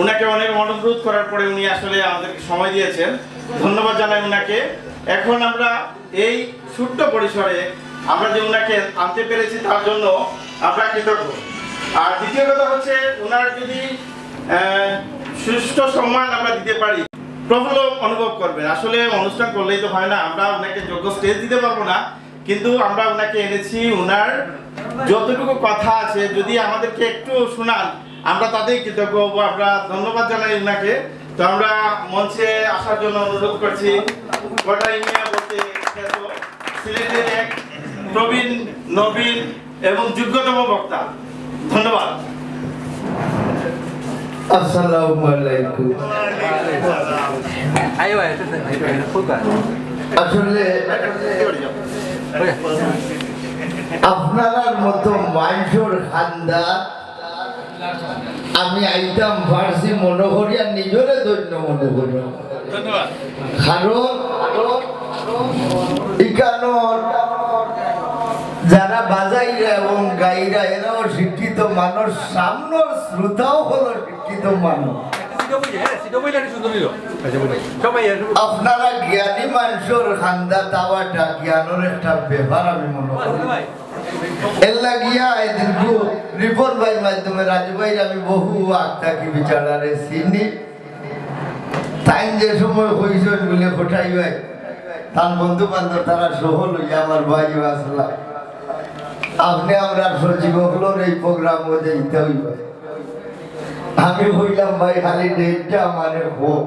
ওনাকে অনেক অনুরোধ করার পরে উনি আসলে আমাদেরকে সময় দিয়েছেন, ধন্যবাদ জানাই ওনাকে। এখন আমরা এই ছোট্ট পরিসরে আমরা যে ওনাকে আনতে পেরেছি তার জন্য আমরা কৃতজ্ঞ। আর দ্বিতীয় কথা হচ্ছে ওনার যদি সুষ্ঠু সম্মান আমরা দিতে পারি, প্রফুল্ল অনুভব করবেন। আসলে অনুষ্ঠান করলেই তো হয় না, আমরা ওনাকে যোগ্য স্টেজ দিতে পারবো না, কিন্তু আমরা ওনাকে এনেছি। ওনার যতটুকু কথা আছে যদি আমাদেরকে একটু শোনান, আমরা তাতেই কৃতজ্ঞ হব। আমরা ধন্যবাদ জানাই ওনাকে। তো আমরা মঞ্চে আসার জন্য অনুরোধ করছি গোটা ইন্ডিয়া বলতে সিলেটের এক প্রবীণ, নবীন এবং যোগ্যতম বক্তা। ধন্যবাদ। আসসালামু আলাইকুম। আসলে আপনার মতো মানুষের খান্দা আমি আইতাম ফার্সি মনে করি আর নিজরে ধন্য মনে করি। কারণ ইকানোর যারা বাজাইরা এবং গাইরা এরাও শিক্ষিত মানুষ, সামনের শ্রোতাও হলো শিক্ষিত মানুষ। আপনারা জ্ঞানী মানুষের খান্দা তাওয়াটা জ্ঞানের একটা ব্যাপার আমি মনে করি। এর লাগিয়া দীর্ঘ রিপোর্ট ভাইয়ের মাধ্যমে রাজু ভাইয়ের আমি বহু আত্মাকি বিচারারে চিনি। তাই যে সময় হইছেন বলে কোথায় ভাই তার বন্ধু বান্ধব তারা সহ লইয়া আমার ভাই আসলা আপনি আমরা সচিব হলোর এই প্রোগ্রাম দিতে হইব। আমি হইলাম ভাই খালি ডেটটা মানে হোক,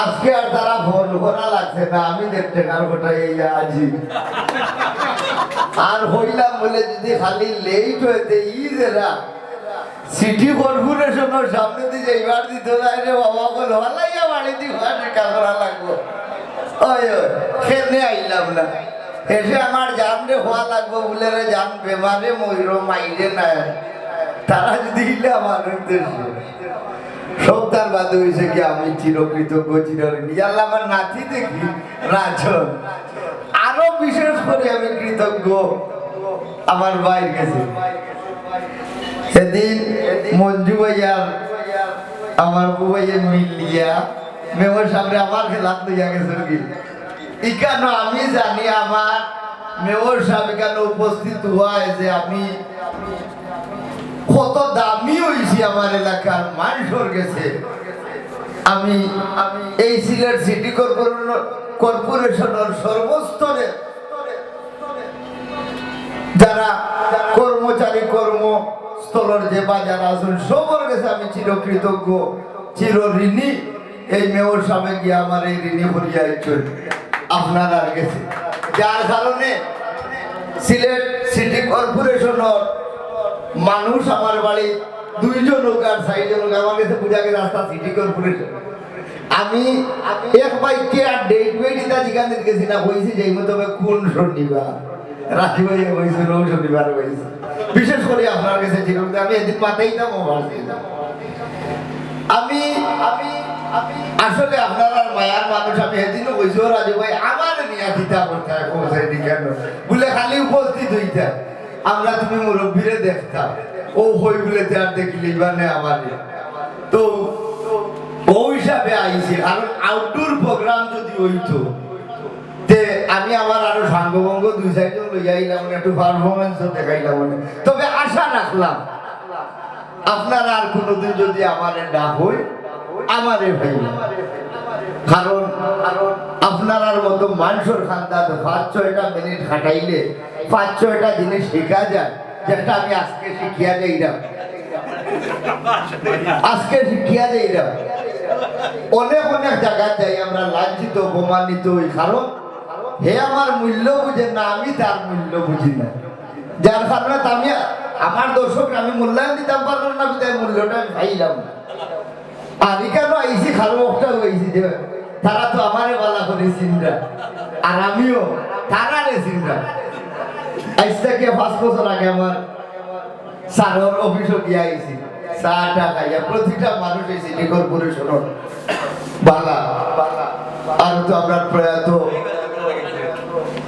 আজকে আর তারা ফোন করা লাগছে না, আমি দেখতে কার কোথায় এই আজি আর হইলাম বলে যদি খালি লেট হইতে ইরা সিটি কর্পোরেশনের সামনে দিয়ে যাইবার দিত যায় রে বাবা বল হলাইয়া বাড়ি দিয়ে টেকা করা লাগবো। ওই খেলে আইলাম না, এসে আমার জান রে হওয়া লাগবো বলে রে জান বেমারে ময়ূর মাইরে না, তারা যদি ইলে আমার উদ্দেশ্য সব তার বাদ হয়েছে কি আমি চিরকৃতজ্ঞ চিরঋণী। আল্লাহ আমার নাতি দেখি রাজন আরো বিশেষ করে আমি কৃতজ্ঞ আমার ভাইয়ের কাছে। সেদিন মঞ্জু ভাইয়ার আমার ভাইয়া মিলিয়া মেয়র সামনে আমার খেলাত লইয়া গেছে কি ইকানো আমি জানি আমার মেয়র সাহেব এখানে উপস্থিত হয় যে আমি কত দামি হয়েছি আমার এলাকার মানুষের গেছে। আমি এই সিলেট সিটি কর্পোরেশনের সর্বস্তরে যারা কর্মচারী কর্মস্থলের যে বাজার আছেন সবার কাছে আমি চিরকৃতজ্ঞ চিরঋণী। এই মেয়র সাহেব গিয়ে আমার এই ঋণী হরিয়া আপনার আর গেছে, যার কারণে সিলেট সিটি কর্পোরেশনের মানুষ আমার বাড়ি 2 জন হোক আর 4 জন হোক আমার কাছে বুঝা গেছে রাস্তা সিটি কর্পোরেশন। আমি এক বাইকে আর ডেট বেটিটা যেখানে গেছি না হয়েছি যেই মতো কোন শনিবার রাজি ভাই হয়েছিল শনিবার হয়েছে। বিশেষ করে আপনার কাছে ছিল আমি এদিন মাথায় দাম আমি আসলে আপনার আর মায়ার মানুষ। আমি এদিনও কইছি রাজু ভাই আমার নিয়ে দিতা করতে কেন বলে খালি উপস্থিত হইতা আমরা তুমি মুরব্বীরে দেখতাম ও হই বলে আর দেখিলি মানে আমার তো ও হিসাবে আইছি। কারণ আউটডোর প্রোগ্রাম যদি হইতো তে আমি আমার আরো সাঙ্গভঙ্গ 2-4 জন লইয়া আইলাম, একটু পারফরমেন্সও দেখাইলাম। তবে আশা রাখলাম আপনারা আর কোনোদিন যদি আমারে না হই আমারে ভাই, কারণ আপনার মতো মানুষের খান্দা 5-6টা মিনিট খাটাইলে 5-6টা জিনিস শেখা যায়, যেটা আমি আজকে শিখিয়া যাইলাম। অনেক অনেক জায়গায় যাই আমরা লাঞ্ছিত অপমানিত হই, কারণ হে আমার মূল্য বুঝে না, আমি তার মূল্য বুঝি না। যার কারণে আমি আমার দর্শক আমি মূল্যায়ন দিতাম পারলাম না, তাই মূল্যটা আমি পাইলাম না। আর এখানে আইসি খারাপ একটা হয়েছি যে তারা তো আমারে বলা করে চিন্তা আর আমিও তারারে চিন্তা। আজ থেকে 5 বছর আগে আমার স্যারের অফিসে গিয়ে আইসি চাটা খাইয়া প্রতিটা মানুষ এই সিটি কর্পোরেশনের বালা আর তো আমরা প্রয়াত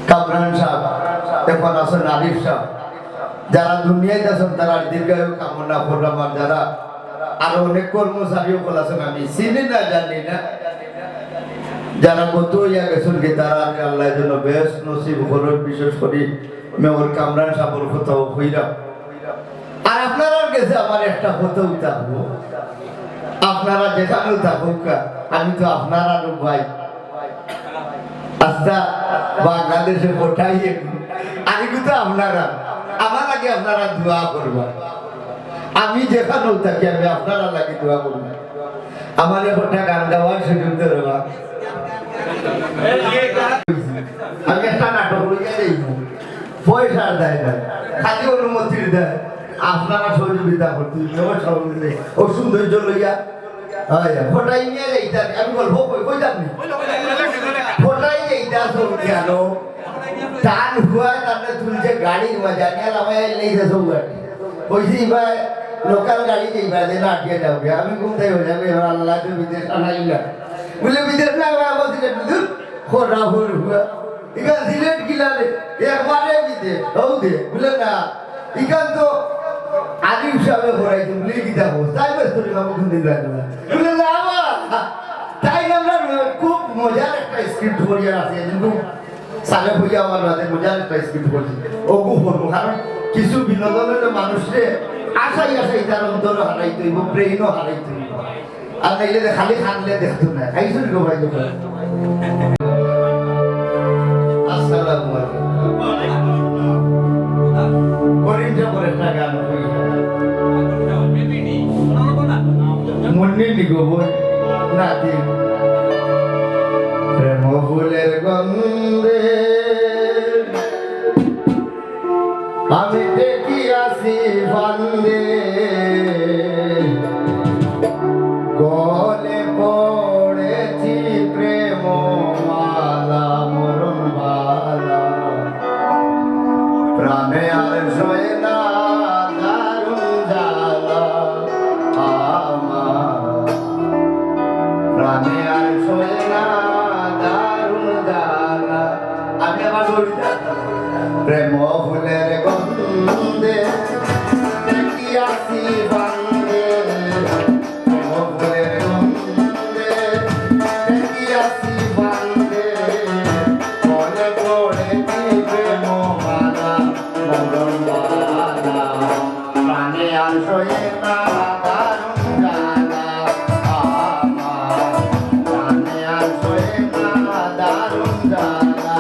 কামরান সাহেব এখন আছেন আরিফ সাহেব, যারা দুনিয়ায় আছেন তারা দীর্ঘায়ু কামনা করলাম। আর যারা আরো অনেক কর্মচারীও আছেন আমি চিনি না জানি না যারা কত ইয়া গেছেন কি তারা আল্লাহ জন্য বেশ নসিব করুন বিশেষ করে মেয়র কামরান সাবর কোথাও হইরা আর আপনারা গেছে আমার একটা কোথাও থাকবো আপনারা যেখানেও থাকুক আমি তো আপনারা ভাই আচ্ছা বাংলাদেশে ওঠাই আমি কিন্তু আপনারা আমার আগে আপনারা দোয়া করবা আমি যেখানেও থাকি আমি আপনারা লাগে দোয়া করবো আমার একটা গান গাওয়ার সুযোগ দেওয়া আমি একটা নাটক লইয়া দেই পয়সা দেয় না খালি অনুমতি দেয় আপনারা সহযোগিতা করতে ও সৌন্দর্য লইয়া ফোটাই নিয়ে যাইতা আমি বলবো কই যাবনি ফোটাই যাইতা কেন টান হুয়া তারপরে তুলছে গাড়ির মজা নিয়ে আমায় লেগে সব গাড়ি ওইসি ভাই লোকাল গাড়ি যাইবা দেন আটকে যাবে আমি কোথায় হয়ে যাবে এবার আল্লাহ তো বিদেশ আনাইলা বলে বিদেশ না বলছিলে দূর খোরা হুর হুয়া ইকা সিলেট গিলারে একবারে বিদেশ হও দে বলে না ইকান তো আলিম সাহেব ঘোরাই তুমি গীতা হোস তাই ব্যস্ত বাবু কোন দিন রাখবে বলে না তাই আমরা খুব মজার একটা স্ক্রিপ্ট করিয়া আছে কিন্তু সালে হইয়া আমার রাতে মজার একটা স্ক্রিপ্ট করছি ওগু হবো কারণ কিছু বিনোদনের মানুষরে আশাই আশাই তার অন্তর হারাইতে হইব ব্রেইনও হারাইতে হইব আর নাইলে খালি খানলে দেখতো না খাইছুন গো ভাই আসসালামু আলাইকুম করিম জবর একটা গান কই মুন্নি নিগো বল নাতি প্রেম ফুলের গন্ধে আমি দেখি আসি বান্দে গলে পড়েছি প্রেম মালা মরণ বালা প্রাণে আর সয় না দারুণ জ্বালা আমার প্রাণে আর সয় না দারুণ জ্বালা আমি আবার বলি প্রেম ফুলের গন্ধে দেখি আসি বান্দে প্রেম ফুলের গন্ধে দেখি আসি বান্দে মনে পড়েছি প্রেম মালা মরণ বালা প্রাণে আর সয়ে না দারুণ জ্বালা আমার প্রাণে আর সয়ে না দারুণ জ্বালা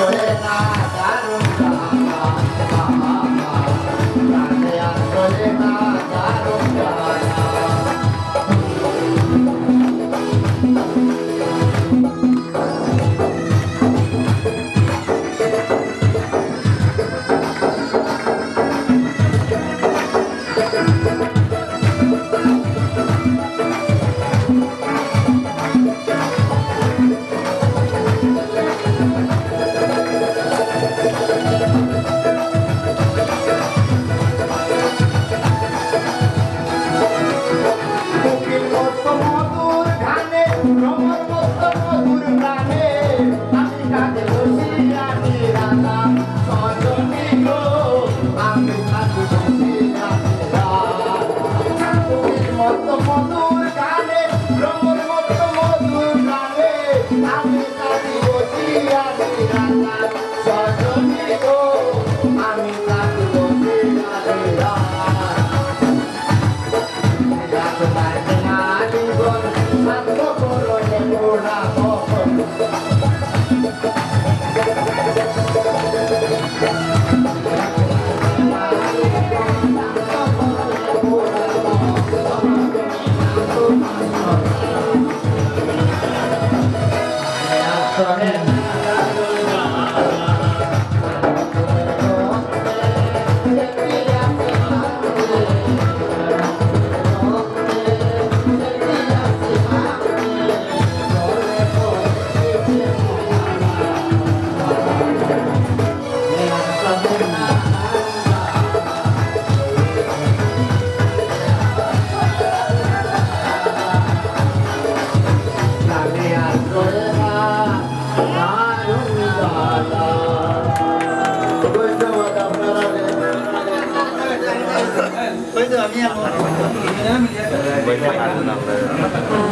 আসলে না দারুণ গানা প্রাণে আসলে না দারুণ গানা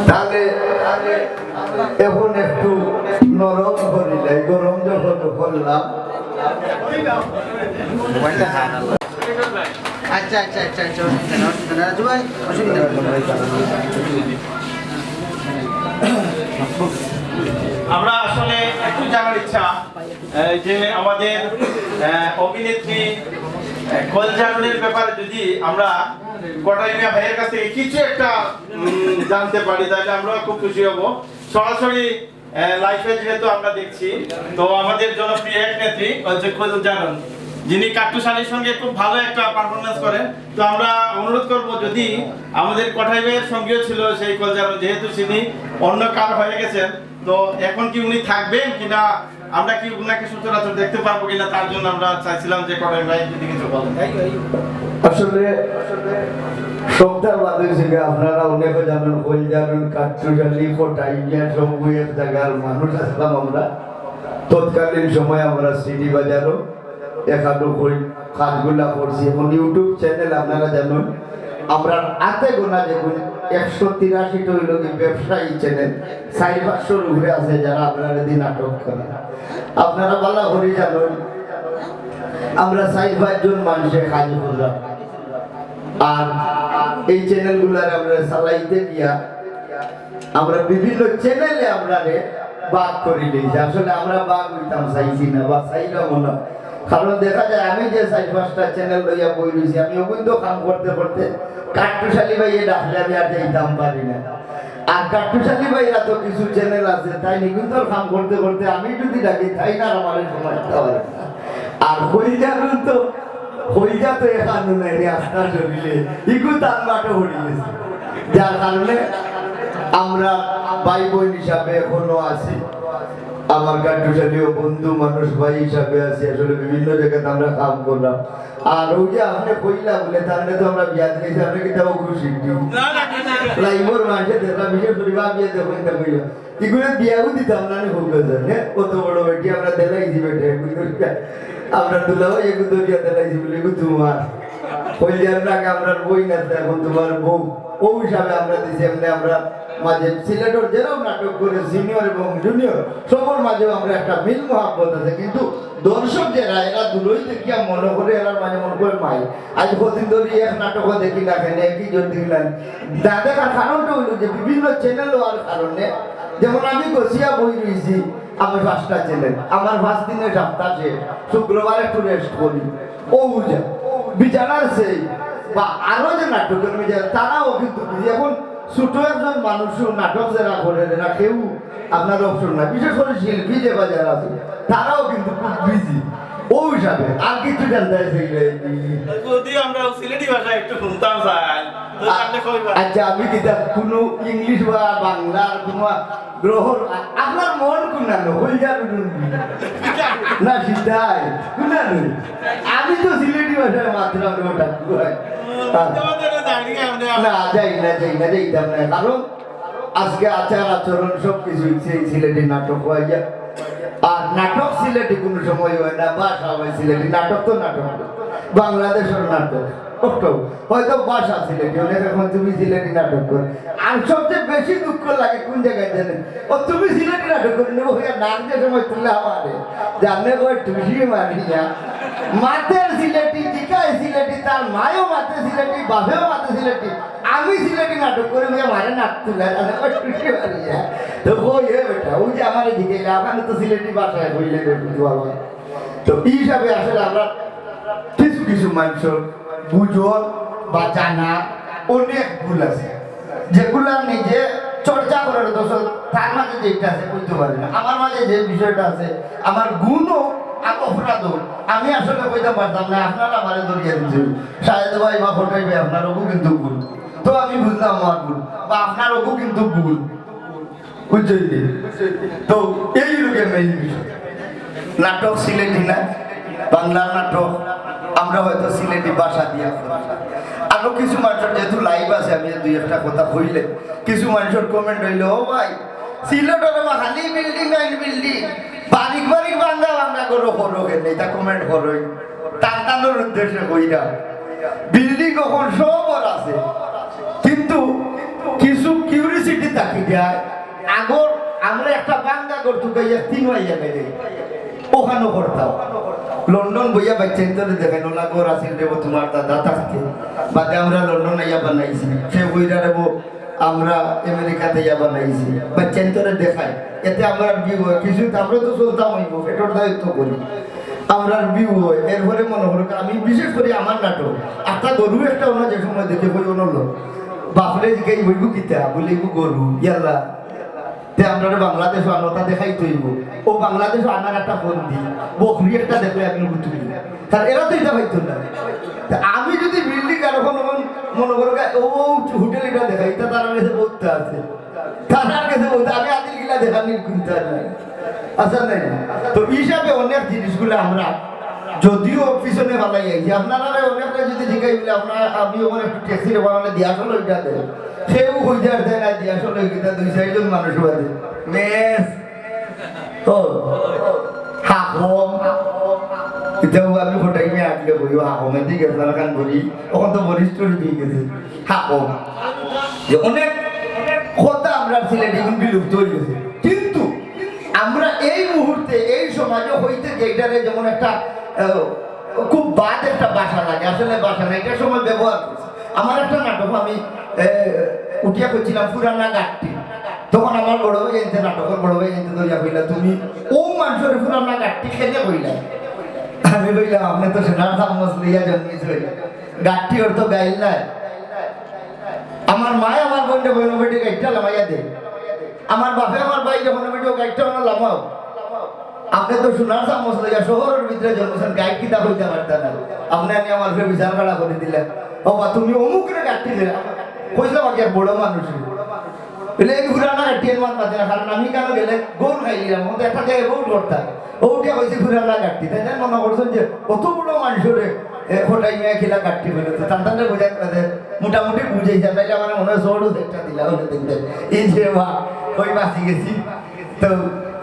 তাহলে এখন একটু নরম করিলে গরম যখন করলাম আচ্ছা আচ্ছা আচ্ছা আচ্ছা অসুবিধা না রাজু ভাই অসুবিধা আমরা আসলে একটু জানার ইচ্ছা যে আমাদের অভিনেত্রী কলজারনের ব্যাপারে যদি আমরা কটাইমিয়া ভাইয়ের কাছ থেকে কিছু একটা জানতে পারি তাহলে আমরা খুব খুশি হব। সরাসরি লাইভে যেহেতু আমরা দেখছি, তো আমাদের জনপ্রিয় এক নেত্রী হচ্ছে কলজারন, যিনি কাট্টুশালীর সঙ্গে খুব ভালো একটা পারফরমেন্স করেন। তো আমরা অনুরোধ করব যদি আমাদের কটাই ভাইয়ের সঙ্গেও ছিল সেই কলজারন, যেহেতু তিনি অন্য কার হয়ে গেছেন, তো এখন কি উনি থাকবেন কিনা, আমরা কি উনাকে সচরাচর দেখতে পারবো কিনা, তার জন্য আমরা চাইছিলাম যে কটাই ভাই যদি কিছু বলেন। আসলে সপ্তাহ বাদে থেকে আপনারা অনেক জানেন কলজারন কাট্টুশালী কটাইমিয়া সব এক জায়গার মানুষ আসলাম আমরা। তৎকালীন সময় আমরা সিডি বাজারও একাডো করি কাজগুলা করছি। এখন ইউটিউব চ্যানেল আপনারা জানেন আমরা হাতে গোনা দেখুন 183টা হইল কি ব্যবসায়ী চ্যানেল, 400-500 উপরে আছে যারা আপনারা দিন নাটক করে। আপনারা ভালো করে জানেন আমরা 4-5 জন মানুষের কাজ করলাম, আর এই চ্যানেলগুলার আমরা চালাইতে গিয়া আমরা বিভিন্ন চ্যানেলে আমরা বাদ করে দিয়েছি। আসলে আমরা বাদ হইতাম চাইছি না বা চাইলাম না, কারণ দেখা যায় আমি যে 4-5টা চ্যানেল লইয়া বই রয়েছি, আমি কিন্তু কাম করতে করতে কাট্টুশালী ভাই ডাকলে আমি আর যাইতাম পারি না। আর কাট্টুশালী ভাইরা তো কিছু চ্যানেল আছে, তাই কিন্তু কাম করতে করতে আমি যদি ডাকি তাই না আমার সময় পারে। আর হইজা তো এখানে নাই আস্তা শরীরে ইকু তার মাঠে হয়ে গেছে, যার কারণে আমরা ভাই বোন হিসাবে এখনো আছি। আমার কাট্টুশালীও বন্ধু মানুষ ভাই হিসাবে আছি। আসলে বিভিন্ন জায়গাতে আমরা কাম করলাম। আর ওই যে আপনি কইলা বলে তাহলে তো আমরা বিয়া দিয়েছি, আপনি কি তাও খুশি লাইভর মানুষের দেখা বিশেষ করে বিয়ে দেখুন তা কইলা এগুলো বিয়াও দিতাম না হোক হ্যাঁ, কত বড় বেটি আমরা দেলাইছি বেটে আমরা দুলাও এগু দরিয়া দেলাইছি বলে এগু তোমার কইলার আগে আমরা বই না, এখন তোমার বউ ও হিসাবে আমরা দিছি। এমনি আমরা মাঝে সিলেটের যেরকম নাটক করে সিনিয়র এবং জুনিয়র সবার মাঝেও আমরা একটা মিল মহাব্বত আছে, কিন্তু দর্শক যারা এরা দুলোই দেখিয়া মনে করে এরা মাঝে মনে করে মাই আজ কদিন ধরে এক নাটকও দেখি না কেন একই জন দেখলেন না দেখার কারণটা হইল যে বিভিন্ন চ্যানেল হওয়ার কারণে, যেমন আমি গছিয়া বই রয়েছি আমি 5টা ছেলে আমার 5 দিনের সপ্তাহে শুক্রবার একটু রেস্ট করি ও বুঝা বিছানার সেই বা আরো যে নাটককর্মী যারা তারাও কিন্তু এখন ছোট একজন মানুষও নাটক যারা করে এরা কেউ আপনার অপশন না বিশেষ করে শিল্পী যে বাজার আছে তারাও কিন্তু খুব বিজি ও হিসাবে আর কিছু জানতে চাইলে যদি আমরা সিলেটি ভাষা একটু শুনতাম স্যার তো আপনি কইবা আচ্ছা আমি কি কোনো ইংলিশ বা বাংলার কোনো গ্রহ আপনার মন কোনানো হই যাবে না সিদ্ধাই কোনানো আমি তো সিলেটি ভাষায় মাত্র আমি ওটা তোমাদের জানি আমরা না যাইতাম না কারণ আজকে আচার আচরণ সব কিছু সিলেটি নাটক হয়ে যায় আর নাটক সিলেটি কোনো সময় হয় না ভাষা হয় সিলেটি নাটক তো নাটক বাংলাদেশের নাটক হয়তো ভাষা সিলেটি অনেক এখন তুমি সিলেটি নাটক করো আর সবচেয়ে বেশি দুঃখ লাগে কোন জায়গায় জানেন ও তুমি সিলেটি নাটক করে নেবো নাচ যে সময় তুললে আমারে জানে কয় টুসি মারি না মাতের সিলেটি জিকায় সিলেটি তার মায়ও মাতে সিলেটি বাপেও মাতে সিলেটি আমি সিলেটি নাটক করে মারে নাচ তুলে টুসি মারি না তো ওই বেটা ওই যে আমার দিকে ওখানে তো সিলেটি ভাষায় হইলে বাবা তো এই হিসাবে আসলে আমরা কিছু কিছু মানুষের বুঝন বা জানা অনেক ভুল আছে যেগুলা নিজে চর্চা করার দোষর তার মাঝে যেটা আছে বুঝতে পারি না আমার মাঝে যে বিষয়টা আছে আমার গুণও অপরাধ আমি আসলে কইতে পারতাম না আপনারা আমার দরিয়া দিচ্ছেন শাহেদ ভাই বা ফটাই ভাই আপনারও কিন্তু ভুল তো আমি বুঝলাম আমার ভুল বা আপনারও কিন্তু ভুল বুঝছেন তো এই লোকের মেইন বিষয় নাটক সিলেটি না বাংলা নাটক আমরা হয়তো সিলেটি ভাষা দিয়া আরো কিছু মানুষের যেহেতু লাইভ আছে আমি দুই একটা কথা কইলে কিছু মানুষের কমেন্ট হইলে ও ভাই সিলেটের খালি বিল্ডিং আইন বিল্ডিং বারিক বারিক বাংলা বাংলা করো করো কেন এটা কমেন্ট করোই টানটানোর উদ্দেশ্যে কইরা বিল্ডিং কখন সব আছে কিন্তু কিছু কিউরিসিটি থাকি যায় আগর আমরা একটা বাংলা করতে গাইয়া 3 হইয়া গেলে ওখানে করতাম লন্ডন বইয়া বাচ্চা ইন্তরে দেখাইল না গো রাসিল দেব তোমার দাদা থাকতে বাদে আমরা লন্ডন আইয়া বানাইছি সে বইরা দেব আমরা আমেরিকাতে ইয়া বানাইছি বাচ্চা ইন্তরে দেখাই এতে আমরা ভিউ হয় কিছু আমরা তো চলতাম হইব এটার দায়িত্ব করি আমরা ভিউ হয় এরপরে মনে হলো আমি বিশেষ করে আমার নাটক একটা গরু একটা অন্য যে সময় দেখে বই অনল বাপরে জিগাই বইব কিতা বলিব গরু ইয়াল্লা তে আমরা বাংলাদেশ আনতা দেখাই তৈব ও বাংলাদেশ আনার একটা ফোন দিই বকরি একটা দেখলে আমি বুঝি তার এরা তো এটা পাইতো না আমি যদি বিল্ডিং আর মনে করো ও হোটেল এটা দেখাই তা তার কাছে বলতে আছে তার কাছে বলতে আমি আদিল গিলা দেখানি কিনতে নাই আচ্ছা নাই তো হিসাবে অনেক জিনিসগুলো আমরা যদিও পিছনে ভালাই আইছি আপনারা অনেকটা যদি জিগাই বলে আপনার আমি ওখানে একটু ট্যাক্সির বানালে দিয়ে আসলে ওইটা দেয় সেও হইতে আসতে না দিয়ে আসলে ওইটা 2-4 জন মানুষ বাদে মেস তো হাকম এটাও আমি ফটাই নিয়ে আটলে বই হাকমের দিকে আপনারা কান বলি ওখান তো বরিষ্ঠ দিয়ে গেছে হাকম যে অনেক কথা আমরা সিলেটে এখন বিলুপ্ত হয়ে গেছে কিন্তু আমরা এই মুহূর্তে এই সমাজে হইতে যেটারে যেমন একটা খুব বাদ একটা বাসা লাগে আসলে বাসা না এটা সময় ব্যবহার করছে আমার একটা নাটক আমি উঠিয়া করছিলাম পুরানা গাঠটি তখন আমার বড় ভাই এনতে নাটকের বড় ভাই এনতে ধরিয়া কইলা তুমি ও মানুষের পুরানা গাঠটি খেলে কইলা আমি কইলাম আপনি তো সোনার চামচ লইয়া জন্মিয়েছে গাঠটি ওর তো গাইল নাই আমার মায় আমার বোনটা বোন বেটি গাইটা লামাইয়া দে আমার বাপে আমার ভাই যখন বেটি ও গাইটা লামাও আপনি তো সোনার চামচ লইয়া শহরের ভিতরে জন্মেছেন গাইড কিতা হইতে পারতেন না আপনি আনি আমার ফের বিচার কাড়া করে দিলেন বাবা তুমি অমুক রে গাঠটি দিলে কইলাম আগে বড় মানুষ বলে এই ঘুরানা গাঠটির মান পাতে না কারণ আমি কেন গেলে গোল খাইলাম মতো একটা জায়গায় বহুত করতাম ওটা হয়েছে ঘুরানা গাঠটি তাই না মনে করছেন যে কত বড় মানুষের ফোটাই মেয়ে খেলা গাঠটি হইল তো তান্তানটা বোঝাই মোটামুটি বুঝেছে তাইলে আমার মনে হয় জোরও একটা দিলাম দেখতে এই যে বা ওই বাঁচি গেছি তো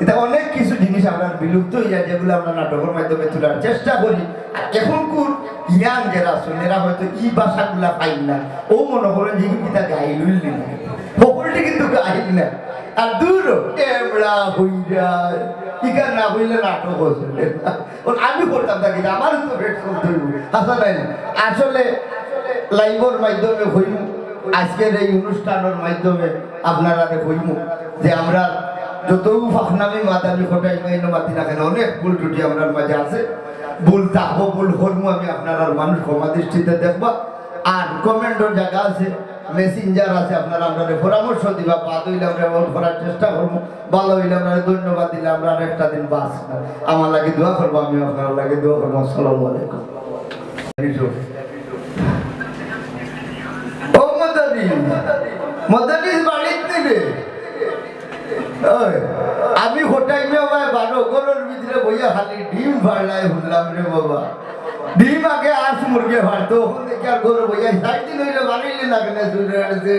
এটা অনেক কিছু জিনিস আমরা বিলুপ্ত হয়ে যায় যেগুলো আমরা নাটকের মাধ্যমে তোলার চেষ্টা করি আর এখনকার ইয়াং যারা আছেন এরা হয়তো এই ভাষাগুলা পাই না ও মনে করেন যে কিতা গাই লইলি না সকলটি কিন্তু গাইল না আর দূর এমড়া হইয়া ইকা না হইলে নাটক হচ্ছে আমি করতাম থাকি আমার তো ভেট করতে হইব আসলে লাইভের মাধ্যমে হইম আজকের এই অনুষ্ঠানের মাধ্যমে আপনারা হইম যে আমরা যত ফাখনামি মাতামি খটাই মাইনো মাতি না কেন অনেক ভুল ত্রুটি আমরা মাঝে আছে ভুল থাকবো ভুল করবো আমি আপনার আর মানুষ ক্ষমা দৃষ্টিতে দেখবা আর কমেন্টের জায়গা আছে মেসেঞ্জার আছে আপনারা আমরা পরামর্শ দিবা বাদ হইলে আমরা করার চেষ্টা করবো ভালো হইলে আমরা ধন্যবাদ দিলে আমরা আর একটা দিন বাস আমার লাগে দোয়া করবো আমি আপনার লাগে দোয়া করবো আসসালামু আলাইকুম ও মদানি বাড়িতে নিবে আমি হোটাই ভাই বারো গরুর ভিতরে বইয়া খালি ডিম ভাড়লাই শুনলাম রে বাবা ডিম আগে আস মুরগে ভাড়তো ওখান থেকে আর গরু বইয়া 60 দিন হইলে বাড়িলে না কেন শুনে আসছে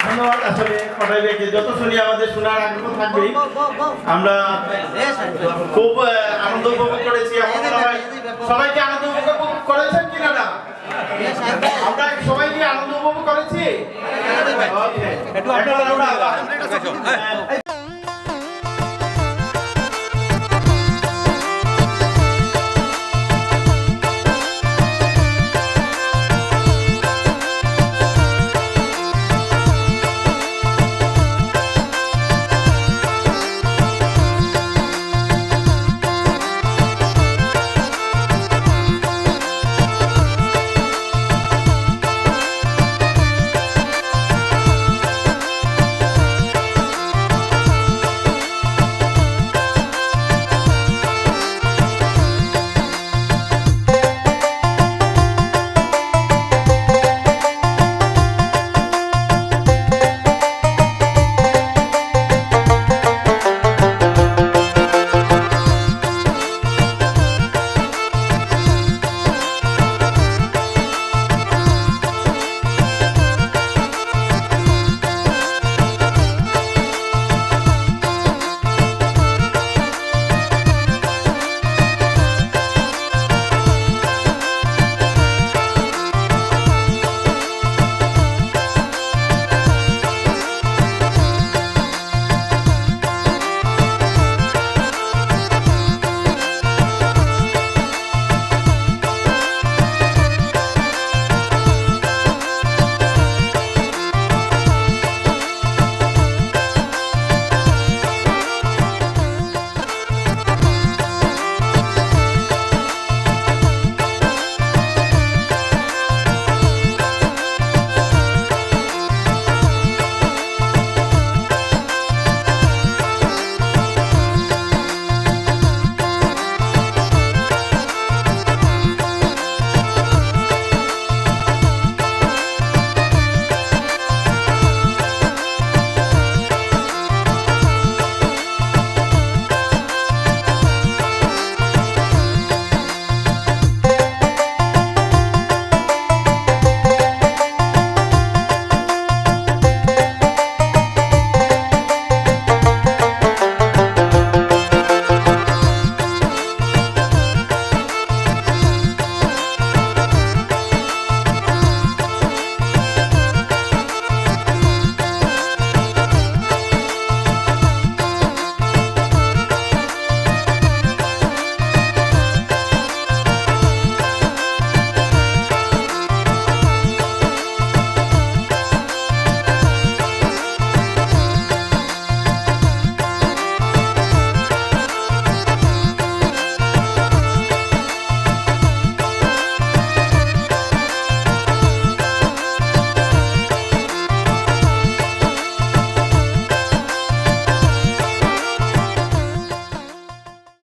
ধন্যবাদ আসলে খটাই ভাইকে যত শুনি আমাদের শোনার আগ্রহ থাকবেই আমরা খুব আনন্দ উপভোগ করেছি আমার মনে হয় সবাইকে আনন্দ উপভোগ করেছেন কিনা না আমরা সবাই কি আনন্দ উপভোগ করেছি? Okay. এখন আমরা